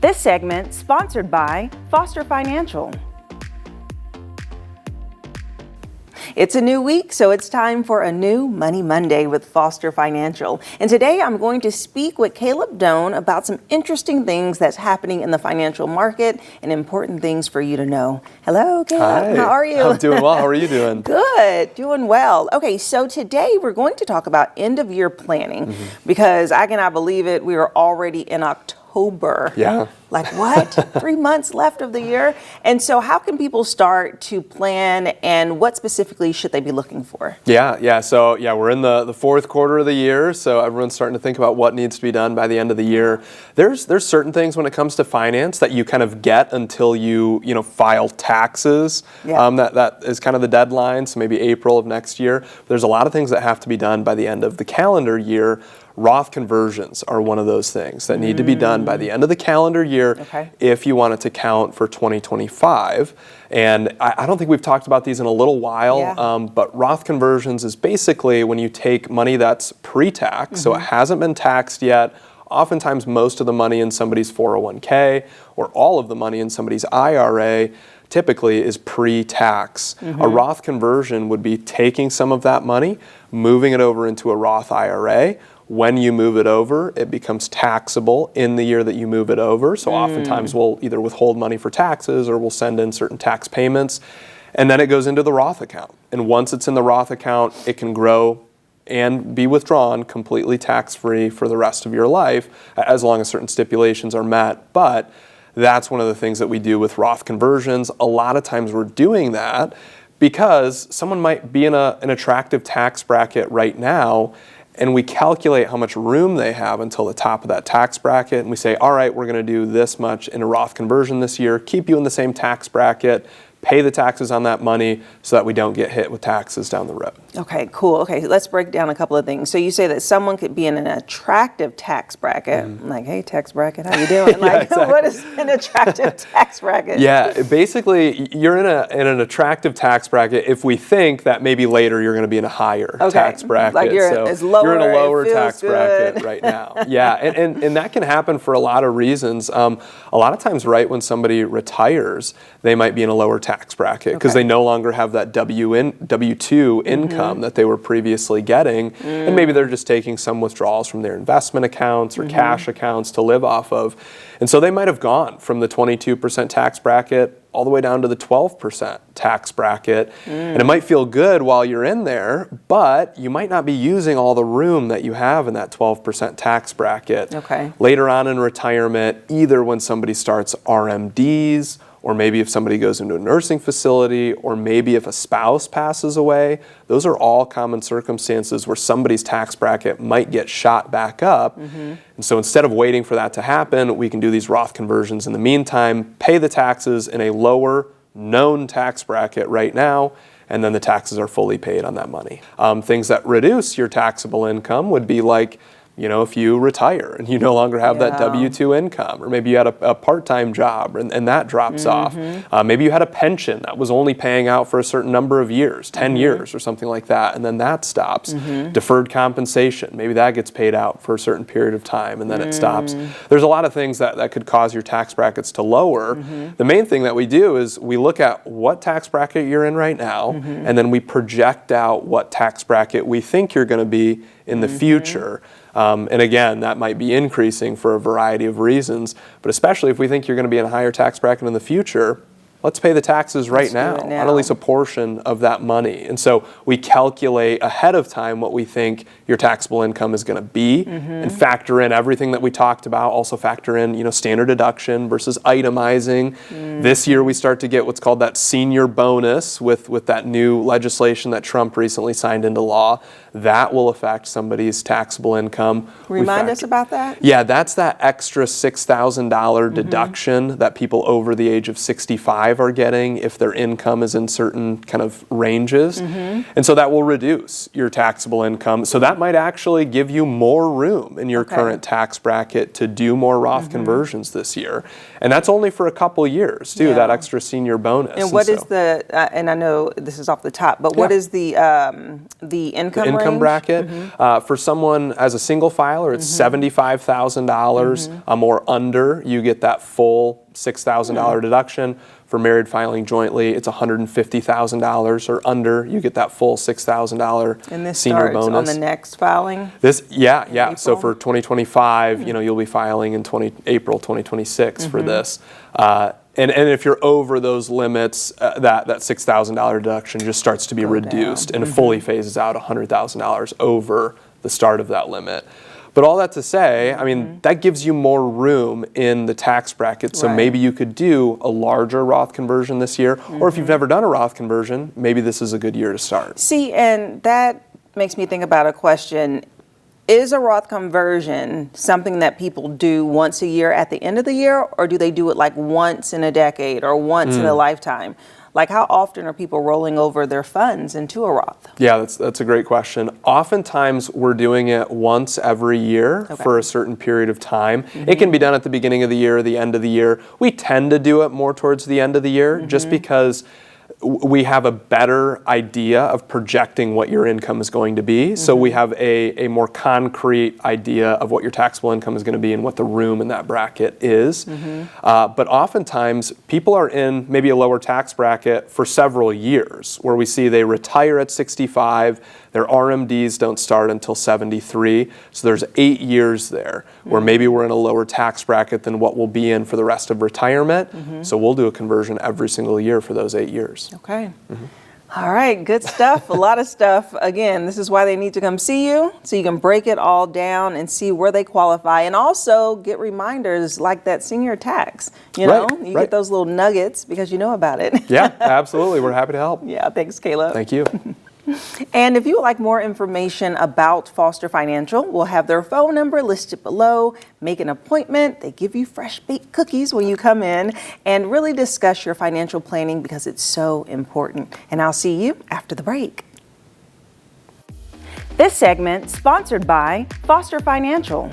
This segment sponsored by Foster Financial. It's a new week, so it's time for a new Money Monday with Foster Financial. And today I'm going to speak with Caleb Doane about some interesting things that's happening in the financial market and important things for you to know. Hello, Caleb. Hi. How are you? I'm doing well. How are you doing? Good, doing well. Okay, so today we're going to talk about end of year planning because I cannot believe it. We are already in October. Yeah. Like what? 3 months left of the year. And so how can people start to plan, and what specifically should they be looking for? So we're in the fourth quarter of the year, so everyone's starting to think about what needs to be done by the end of the year. There's certain things when it comes to finance that you kind of get until you file taxes. Yeah. That is kind of the deadline, so maybe April of next year. There's a lot of things that have to be done by the end of the calendar year. Roth conversions are one of those things that need to be done by the end of the calendar year if you want it to count for 2025. And I don't think we've talked about these in a little while, but Roth conversions is basically when you take money that's pre-tax, so it hasn't been taxed yet. Oftentimes most of the money in somebody's 401k or all of the money in somebody's IRA typically is pre-tax. A Roth conversion would be taking some of that money, moving it over into a Roth IRA. When you move it over, it becomes taxable in the year that you move it over. So oftentimes we'll either withhold money for taxes or we'll send in certain tax payments. And then it goes into the Roth account. And once it's in the Roth account, it can grow and be withdrawn completely tax-free for the rest of your life, as long as certain stipulations are met. But that's one of the things that we do with Roth conversions. A lot of times we're doing that because someone might be in an attractive tax bracket right now, and we calculate how much room they have until the top of that tax bracket, and we say, all right, we're going to do this much in a Roth conversion this year, keep you in the same tax bracket, pay the taxes on that money so that we don't get hit with taxes down the road. Okay, cool. Okay, let's break down a couple of things. So you say that someone could be in an attractive tax bracket. I'm like, hey, tax bracket, how you doing? Exactly. What is an attractive tax bracket? Yeah, basically, you're in an attractive tax bracket if we think that maybe later you're going to be in a higher tax bracket. Like you're in a lower tax bracket right now. Yeah, and that can happen for a lot of reasons. A lot of times, right when somebody retires, they might be in a lower tax bracket because they no longer have that W-2 income that they were previously getting, and maybe they're just taking some withdrawals from their investment accounts or cash accounts to live off of. And so they might have gone from the 22% tax bracket all the way down to the 12% tax bracket. And it might feel good while you're in there, but you might not be using all the room that you have in that 12% tax bracket. Later on in retirement, either when somebody starts RMDs, or maybe if somebody goes into a nursing facility, or maybe if a spouse passes away, those are all common circumstances where somebody's tax bracket might get shot back up. And so instead of waiting for that to happen, we can do these Roth conversions in the meantime, pay the taxes in a lower known tax bracket right now, and then the taxes are fully paid on that money. Things that reduce your taxable income would be like, if you retire and you no longer have that W-2 income, or maybe you had a part-time job and that drops off. Maybe you had a pension that was only paying out for a certain number of years, 10 years or something like that, and then that stops. Deferred compensation, maybe that gets paid out for a certain period of time and then it stops. There's a lot of things that could cause your tax brackets to lower. The main thing that we do is we look at what tax bracket you're in right now, and then we project out what tax bracket we think you're going to be in the future. And again, that might be increasing for a variety of reasons, but especially if we think you're going to be in a higher tax bracket in the future, let's pay the taxes right now on at least a portion of that money. And so we calculate ahead of time what we think your taxable income is going to be and factor in everything that we talked about. Also factor in, standard deduction versus itemizing. This year we start to get what's called that senior bonus with that new legislation that Trump recently signed into law. That will affect somebody's taxable income. Remind us about that? Yeah, that's that extra $6,000 deduction that people over the age of 65 65 are getting if their income is in certain kind of ranges. And so that will reduce your taxable income. So that might actually give you more room in your current tax bracket to do more Roth conversions this year. And that's only for a couple years too, that extra senior bonus. And what is the, and I know this is off the top, but what is the income range? Bracket? For someone as a single filer, it's $75,000 or under, you get that full $6,000 deduction. For married filing jointly, it's $150,000 or under, you get that full $6,000 and this senior starts bonus. On the next filing? Yeah. So for 2025, you'll be filing in April 2026 for this. And if you're over those limits, that $6,000 deduction just starts to be reduced and fully phases out $100,000 over the start of that limit. But all that to say, I mean, that gives you more room in the tax bracket. So maybe you could do a larger Roth conversion this year. Or if you've never done a Roth conversion, maybe this is a good year to start. See, and that makes me think about a question. Is a Roth conversion something that people do once a year at the end of the year, or do they do it like once in a decade or once in a lifetime? Like, how often are people rolling over their funds into a Roth? Yeah, that's a great question. Oftentimes, we're doing it once every year for a certain period of time. It can be done at the beginning of the year, the end of the year. We tend to do it more towards the end of the year just because we have a better idea of projecting what your income is going to be. So we have a more concrete idea of what your taxable income is going to be and what the room in that bracket is. But oftentimes, people are in maybe a lower tax bracket for several years, where we see they retire at 65, their RMDs don't start until 73. So there's 8 years there where maybe we're in a lower tax bracket than what we'll be in for the rest of retirement. So we'll do a conversion every single year for those 8 years. Okay. All right, good stuff, a lot of stuff. Again, this is why they need to come see you, so you can break it all down and see where they qualify, and also get reminders like that senior tax. You know, you get those little nuggets because you know about it. Yeah, absolutely. We're happy to help. Yeah, thanks, Caleb. Thank you. And if you would like more information about Foster Financial, we'll have their phone number listed below. Make an appointment. They give you fresh baked cookies when you come in, and really discuss your financial planning because it's so important. And I'll see you after the break. This segment sponsored by Foster Financial.